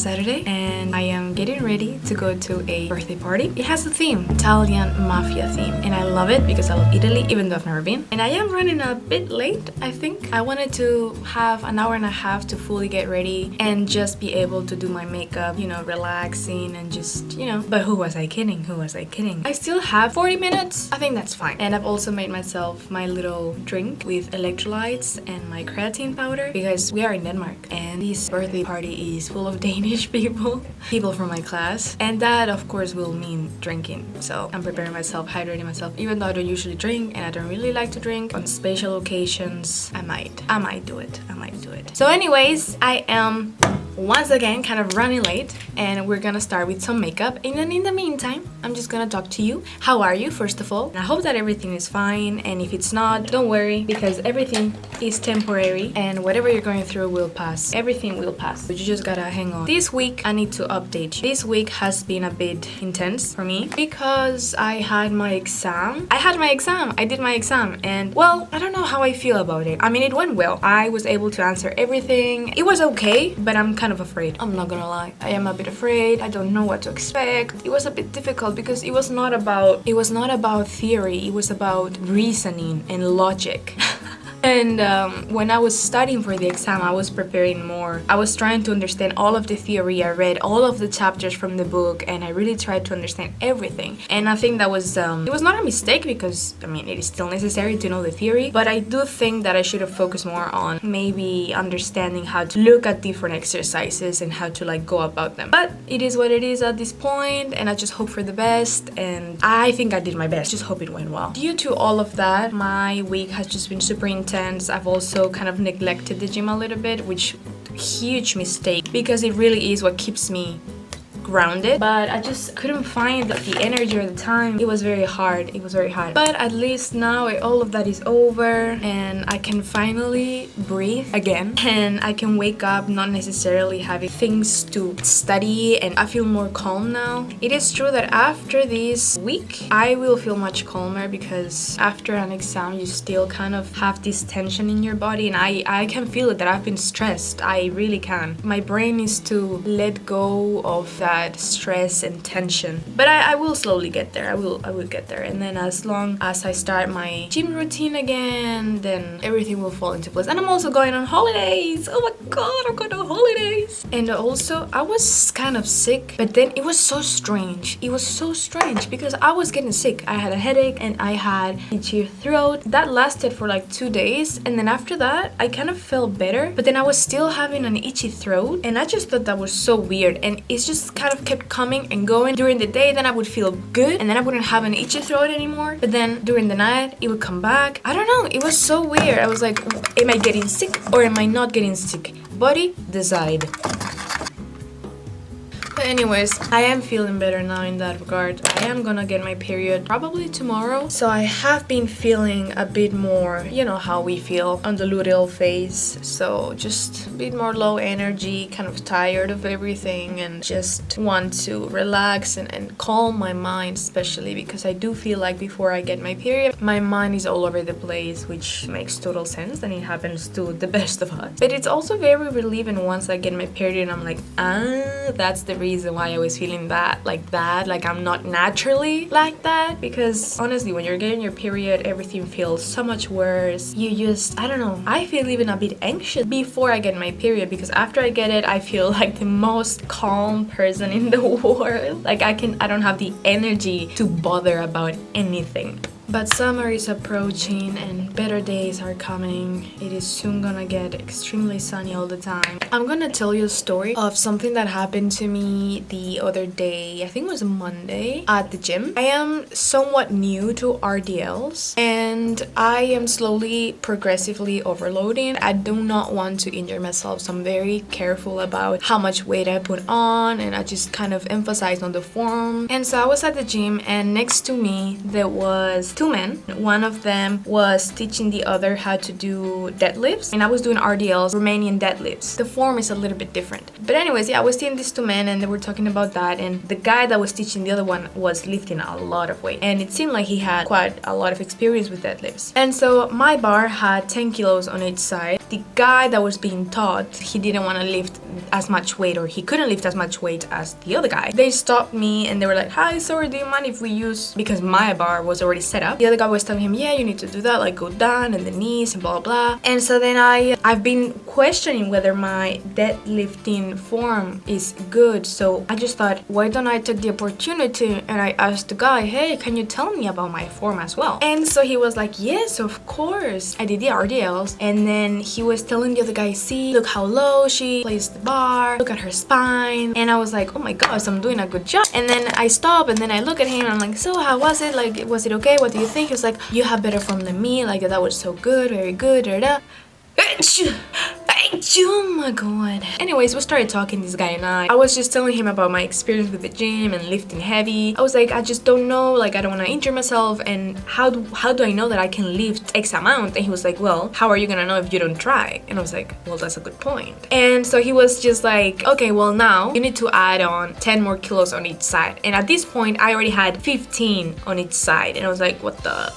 Saturday and I am getting ready to go to a birthday party. It has a theme, Italian mafia theme, and I love it because I love Italy, even though I've never been. And I am running a bit late, I think. I wanted to have an hour and a half to fully get ready and just be able to do my makeup, you know, relaxing and just, you know. But who was I kidding? Who was I kidding? I still have 40 minutes. I think that's fine. And I've also made myself my little drink with electrolytes and my creatine powder because we are in Denmark and this birthday party is full of Danish people from my class, and that of course will mean drinking. So I'm preparing myself, hydrating myself, even though I don't usually drink and I don't really like to drink. On special occasions I might do it. So anyways, I am once again kind of running late and we're gonna start with some makeup, and then in the meantime I'm just gonna talk to you. How are you, first of all? And I hope that everything is fine, and if it's not, don't worry, because everything is temporary and whatever you're going through will pass. Everything will pass, but you just gotta hang on. This week I need to update you. This week has been a bit intense for me because I had my exam. I did my exam, and well, I don't know how I feel about it. I mean, it went well. I was able to answer everything. It was okay, but I'm kind of afraid. I'm not gonna lie. I am a bit afraid. I don't know what to expect. It was a bit difficult because it was not about theory. It was about reasoning and logic. And when I was studying for the exam, I was preparing more. I was trying to understand all of the theory. I read all of the chapters from the book and I really tried to understand everything. And I think that was, it was not a mistake because, I mean, it is still necessary to know the theory. But I do think that I should have focused more on maybe understanding how to look at different exercises and how to like go about them. But it is what it is at this point, and I just hope for the best. And I think I did my best. Just hope it went well. Due to all of that, my week has just been super intense. I've also kind of neglected the gym a little bit, which huge mistake because it really is what keeps me grounded, but I just couldn't find the energy or the time. It was very hard. But at least now all of that is over and I can finally breathe again, and I can wake up not necessarily having things to study, and I feel more calm now. It is true that after this week I will feel much calmer because after an exam you still kind of have this tension in your body, and I can feel it that I've been stressed. I really can. My brain needs to let go of that stress and tension, but I will slowly get there. I will get there, and then as long as I start my gym routine again, then everything will fall into place. And I'm also going on holidays. Oh my god, I'm going on holidays. And also I was kind of sick, but then it was so strange. Because I was getting sick. I had a headache and I had itchy throat. That lasted for like 2 days, and then after that I kind of felt better, but then I was still having an itchy throat, and I just thought that was so weird, and it's just kind of kept coming and going. During the day then I would feel good and then I wouldn't have an itchy throat anymore, but then during the night it would come back. I don't know, it was so weird. I was like, am I getting sick or am I not getting sick? Body, decide. But anyways, I am feeling better now in that regard. I am gonna get my period probably tomorrow. So I have been feeling a bit more, you know how we feel on the luteal phase. So just a bit more low energy, kind of tired of everything, and just want to relax and calm my mind, especially because I do feel like before I get my period, my mind is all over the place, which makes total sense, and it happens to the best of us. But it's also very relieving once I get my period and I'm like, that's the reason why I was feeling like I'm not naturally like that, because honestly when you're getting your period everything feels so much worse. You just, I don't know, I feel even a bit anxious before I get my period, because after I get it I feel like the most calm person in the world. Like I don't have the energy to bother about anything. But summer is approaching and better days are coming. It is soon gonna get extremely sunny all the time. I'm gonna tell you a story of something that happened to me the other day. I think it was a Monday at the gym. I am somewhat new to RDLs and I am slowly, progressively overloading. I do not want to injure myself, so I'm very careful about how much weight I put on, and I just kind of emphasize on the form. And so I was at the gym and next to me there was 2 men. One of them was teaching the other how to do deadlifts, and I was doing RDLs, Romanian deadlifts. The form is a little bit different. But anyways, yeah, I was seeing these 2 men and they were talking about that, and the guy that was teaching the other one was lifting a lot of weight, and it seemed like he had quite a lot of experience with deadlifts. And so my bar had 10 kilos on each side, the guy that was being taught, he didn't want to lift as much weight, or he couldn't lift as much weight as the other guy. They stopped me and they were like, hi, sorry, do you mind if we use, because my bar was already set up. The other guy was telling him, yeah, you need to do that, like go down and the knees and blah, blah, blah. And so then I've been questioning whether my deadlifting form is good. So I just thought, why don't I take the opportunity and I asked the guy, hey, can you tell me about my form as well? And so he was like, yes, of course. I did the RDLs, and then he was telling the other guy, see, look how low she placed the bar, look at her spine. And I was like, oh my gosh, I'm doing a good job. And then I stop and then I look at him and I'm like, so how was it? Like, was it okay? What do you think? He was like, you have better form than me. Like, that was so good, very good. Da, da. Oh my god. Anyways, we started talking, this guy and I was just telling him about my experience with the gym and lifting heavy. I was like, I just don't know, like I don't want to injure myself, and how do I know that I can lift X amount? And he was like, well, how are you gonna know if you don't try? And I was like, well, that's a good point. And so he was just like, okay, well, now you need to add on 10 more kilos on each side. And at this point I already had 15 on each side, and I was like, what the.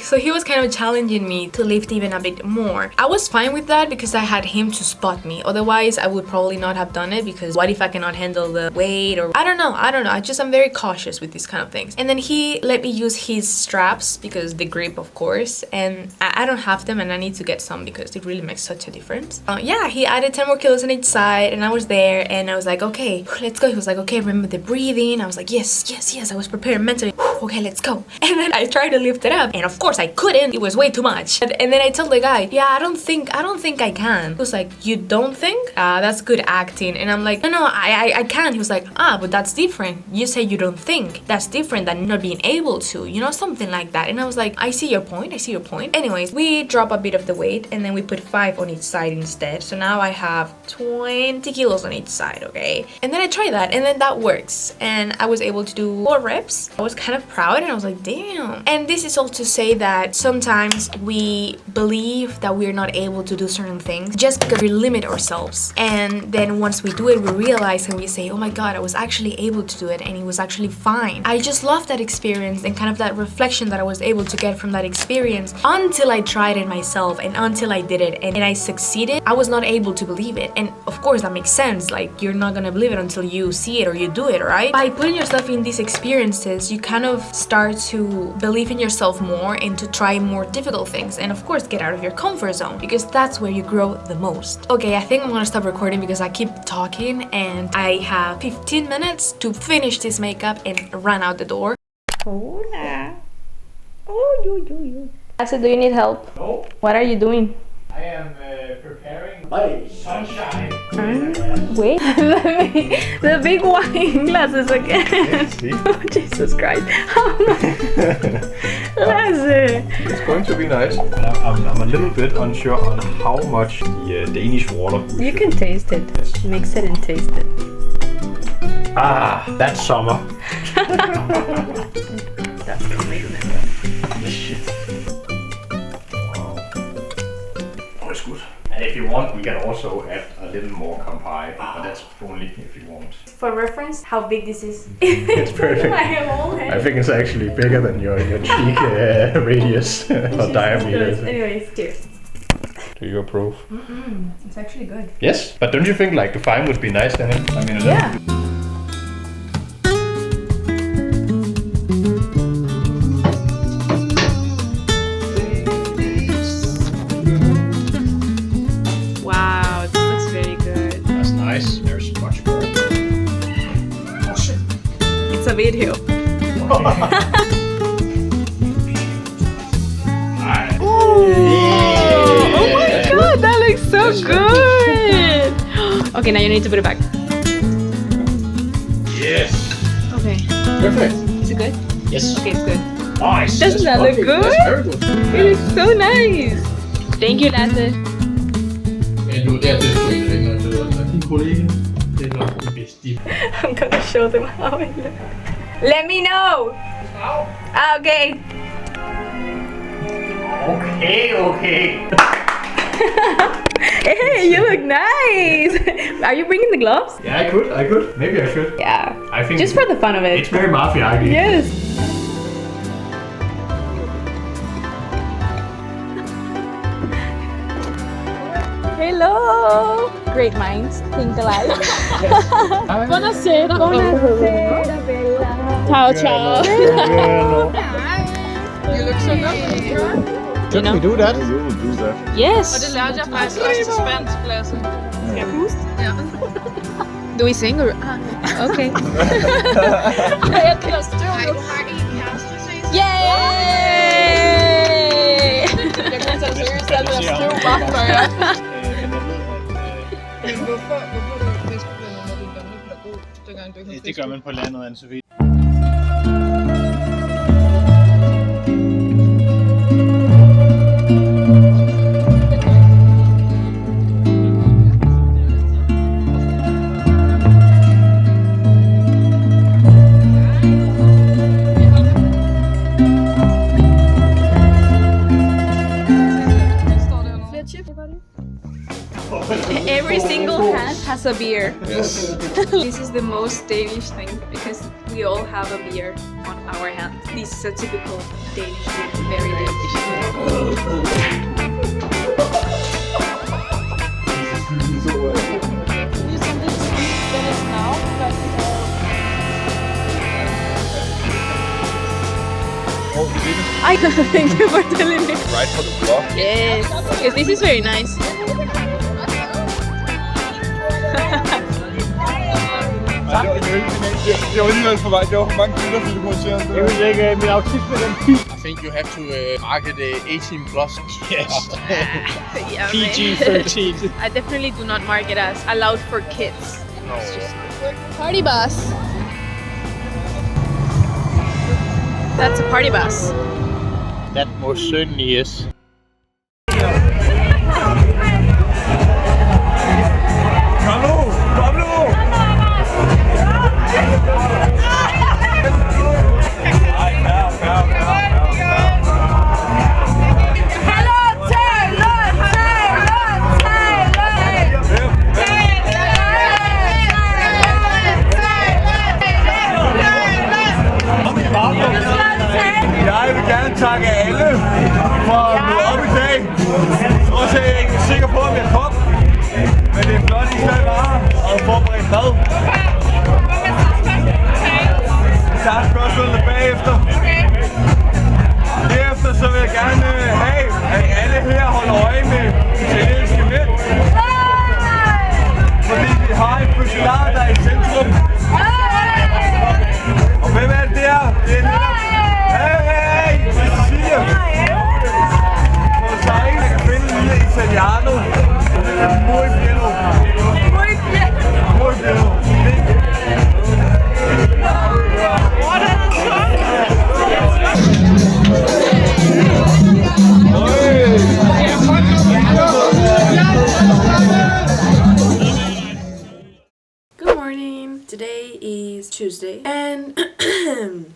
So he was kind of challenging me to lift even a bit more. I was fine with that because I had him to spot me. Otherwise, I would probably not have done it, because what if I cannot handle the weight, or I don't know. I'm very cautious with these kind of things. And then he let me use his straps, because the grip, of course, and I don't have them and I need to get some because it really makes such a difference. Yeah, he added 10 more kilos on each side and I was there and I was like, okay, let's go. He was like, okay, remember the breathing? I was like, yes, I was prepared mentally. Okay, let's go. And then I tried to lift it up, and of course I couldn't. It was way too much. And then I told the guy, yeah, I don't think I can. He was like, you don't think? That's good acting. And I'm like, no, I can. He was like, but that's different. You say you don't think. That's different than not being able to, you know, something like that. And I was like, I see your point. Anyways, we drop a bit of the weight and then we put 5 on each side instead. So now I have 20 kilos on each side, okay? And then I tried that, and then that works. And I was able to do 4 reps. I was kind of proud, and I was like, damn. And this is all to say that sometimes we believe that we're not able to do certain things just because we limit ourselves. And then once we do it, we realize and we say, oh my god, I was actually able to do it and it was actually fine. I just love that experience and kind of that reflection that I was able to get from that experience until I tried it myself and until I did it and I succeeded. I was not able to believe it. And of course that makes sense. Like, you're not gonna believe it until you see it or you do it, right? By putting yourself in these experiences, you kind of start to believe in yourself more and to try more difficult things, and of course get out of your comfort zone, because that's where you grow the most. Okay, I think I'm gonna stop recording because I keep talking and I have 15 minutes to finish this makeup and run out the door. Hola. Oh, you. Lasse, do you need help? No. What are you doing? I am preparing sunshine. Wait, the big wine glasses again. Oh, Jesus Christ. Lasse. It's going to be nice. I'm a little bit unsure on how much the Danish water. You can taste it. Yes. Mix it and taste it. Ah, that's summer. That's commitment. Shit. Wow. Oh, it's good. And if you want, we can also add a little more Campari, but that's only if you want. For reference, how big this is. It's perfect. I think it's actually bigger than your cheek radius or diameter. Anyways, cheers. Do you approve? It's actually good. Yes, but don't you think like the fine would be nice then? I mean, yeah. Wow, this looks very good. That's nice. There's much more. Oh shit. It's a video. That looks so good! Okay, now you need to put it back. Yes! Okay. Perfect. Is it good? Yes. Okay, it's good. Nice! Doesn't that look good? That's very good. It looks so nice! Thank you, Lasse. I'm gonna show them how it looks. Let me know! Okay. Okay. Hey, you look nice! Are you bringing the gloves? Yeah, I could. Maybe I should. Yeah. I think just for the fun of it. It's very mafia. Yes. Hello! Great minds think alike. Buonasera. Buonasera, Bella. Ciao, ciao. You look so good. Can we do that? Yes. Og det lærte jeg faktisk også til spansk klasse. Skal jeg puste? Ja. Do we sing or? Okay. Jeg kan støv. Nej, du har en kæreste, ses. Yay! Jeg kan tage seriøst, at jeg støv bare før jer. Men hvorfor er du Facebook-venner med din gamle pædagog, dengang du ikke havde Facebook? Det gør man på landet, Anne-Sophie. Every single hand has a beer. Yes. This is the most Danish thing because we all have a beer on our hand. This is a typical Danish drink, very Danish. I thank you for telling me. Right for the vlog. Yes, because this is very nice. Det var alligevel for mig. Det var for mange gutter, fordi du kunne se det. Jeg vil lægge min autisme den pil. I think you have to market 18 plus. Yes. Yeah, PG-13. I definitely do not mark it as allowed for kids. No. It's just party bus. That's a party bus. That most certainly is. Jeg vil gerne takke alle for at møde op i dag. Også er jeg ikke sikker på, om jeg kom. Men det er flot, I stadig var og forberedt mad. Vi tager spørgsmålene bagefter. Derefter så vil jeg gerne have, at alle her holder øje med italienske mænd. Fordi vi har en fødselar, der er i centrum. Og hvem er det der? Det er netop... Hey! Cecilia! Hvor der er ingen, der kan finde en lille italiano. Muy bien. Muy bien. Muy bien. What er det så? Good morning. Today is Tuesday and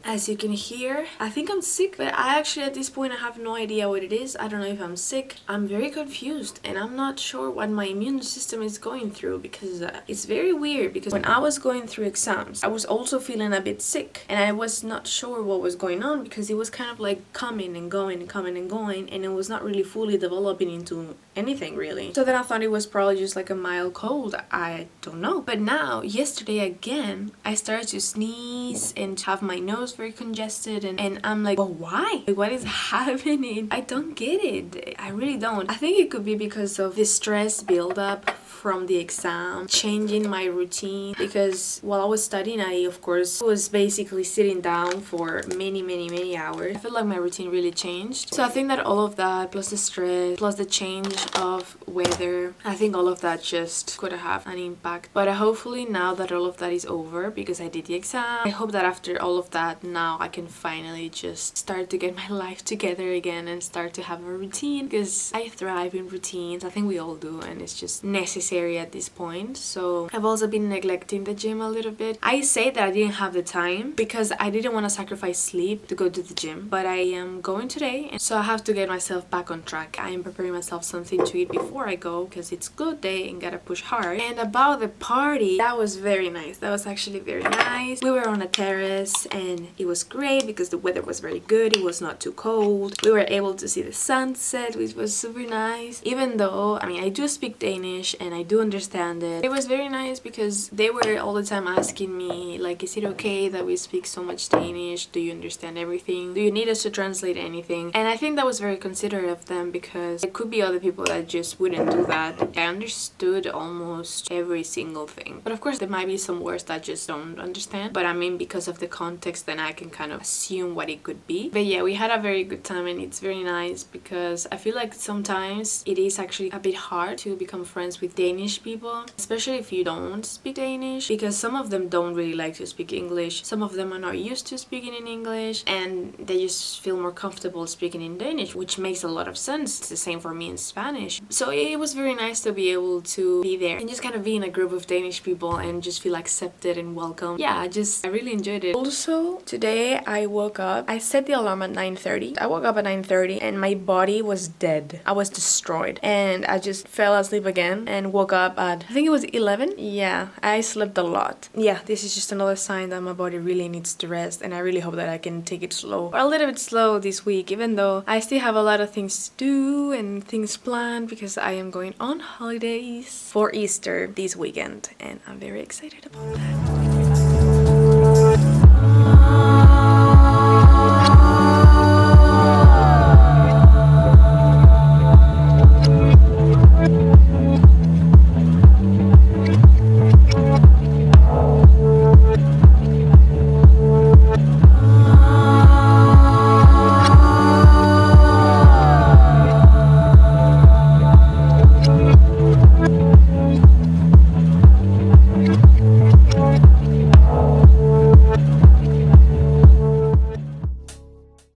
as you can hear, I think I'm sick, but I actually at this point I have no idea what it is. I don't know if I'm sick. I'm very confused and I'm not sure what my immune system is going through because it's very weird because when I was going through exams, I was also feeling a bit sick and I was not sure what was going on because it was kind of like coming and going and coming and going and it was not really fully developing into anything really. So then I thought it was probably just like a mild cold. I don't know. But now, yesterday again, I started to sneeze and have my nose very congested and I'm like, well, why? Like, what is happening? I don't get it. I really don't. I think it could be because of the stress buildup from the exam, changing my routine because while I was studying, I of course was basically sitting down for many hours. I feel like my routine really changed. So I think that all of that plus the stress plus the change of weather, I think all of that just could have an impact. But hopefully now that all of that is over because I did the exam, I hope that after all of that now I can finally just start to get my life together again and start to have a routine because I thrive in routines. I think we all do and it's just necessary at this point. So I've also been neglecting the gym a little bit. I say that I didn't have the time because I didn't want to sacrifice sleep to go to the gym, but I am going today and so I have to get myself back on track. I am preparing myself something something to eat before I go because it's good day and gotta push hard. And about the party, that was very nice. That was actually very nice. We were on a terrace and it was great because the weather was very good. It was not too cold. We were able to see the sunset, which was super nice. Even though, I mean, I do speak Danish and I do understand it. It was very nice because they were all the time asking me, like, is it okay that we speak so much Danish? Do you understand everything? Do you need us to translate anything? And I think that was very considerate of them because there could be other people that just wouldn't do that. I understood almost every single thing. But of course, there might be some words that I just don't understand. But I mean, because of the context, then I can kind of assume what it could be. But yeah, we had a very good time and it's very nice because I feel like sometimes it is actually a bit hard to become friends with Danish people, especially if you don't speak Danish, because some of them don't really like to speak English. Some of them are not used to speaking in English and they just feel more comfortable speaking in Danish, which makes a lot of sense. It's the same for me in Spanish. So it was very nice to be able to be there and just kind of be in a group of Danish people and just feel accepted and welcome. Yeah, I really enjoyed it. Also, today I woke up. I set the alarm at 9:30. I woke up at 9:30 and my body was dead. I was destroyed. And I just fell asleep again and woke up at, I think it was 11. Yeah, I slept a lot. Yeah, this is just another sign that my body really needs to rest and I really hope that I can take it slow. Or a little bit slow this week, even though I still have a lot of things to do and things planned because I am going on holidays for Easter this weekend and I'm very excited about that.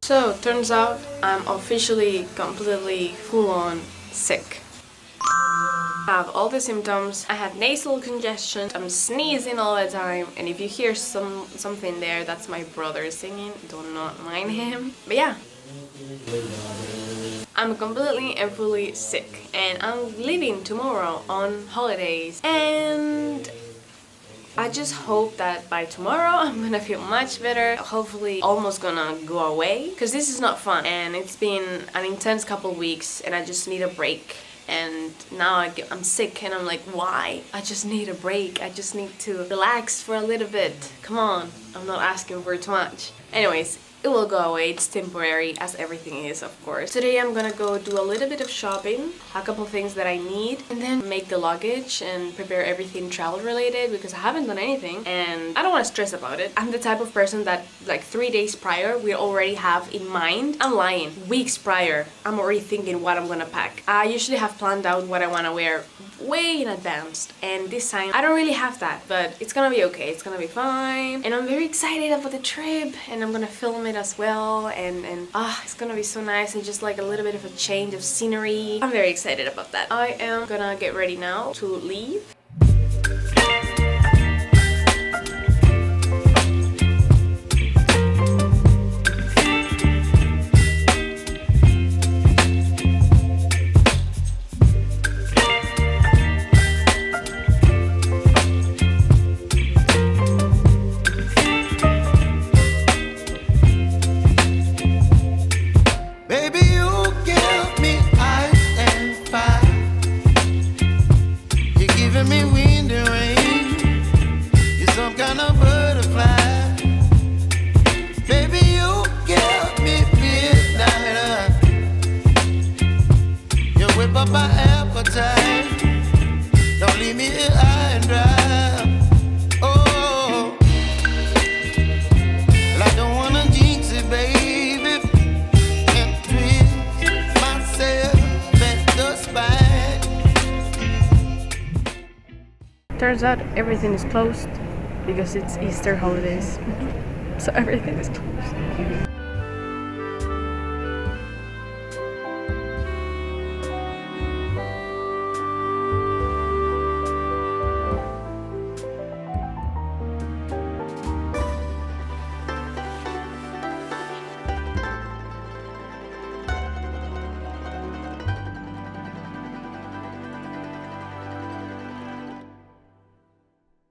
So, turns out I'm officially completely full-on sick. I have all the symptoms. I have nasal congestion. I'm sneezing all the time. And if you hear something there, that's my brother singing. Do not mind him. But yeah. I'm completely and fully sick. And I'm leaving tomorrow on holidays. And I just hope that by tomorrow I'm gonna feel much better. Hopefully almost gonna go away. Because this is not fun. And it's been an intense couple weeks and I just need a break. And now I'm sick and I'm like, why? I just need a break. I just need to relax for a little bit. Come on, I'm not asking for too much. Anyways, it will go away. It's temporary, as everything is, of course. Today I'm gonna go do a little bit of shopping, a couple things that I need, and then make the luggage and prepare everything travel related because I haven't done anything and I don't want to stress about it. I'm the type of person that like 3 days prior we already have in mind. I'm lying. Weeks prior, I'm already thinking what I'm gonna pack. I usually have planned out what I want to wear way in advance, and this time I don't really have that, but it's gonna be okay. It's gonna be fine, and I'm very excited about the trip, and I'm gonna film it as well, and it's gonna be so nice and just like a little bit of a change of scenery. I'm very excited about that. I am gonna get ready now to leave. Turns out everything is closed because it's Easter holidays. So everything is closed.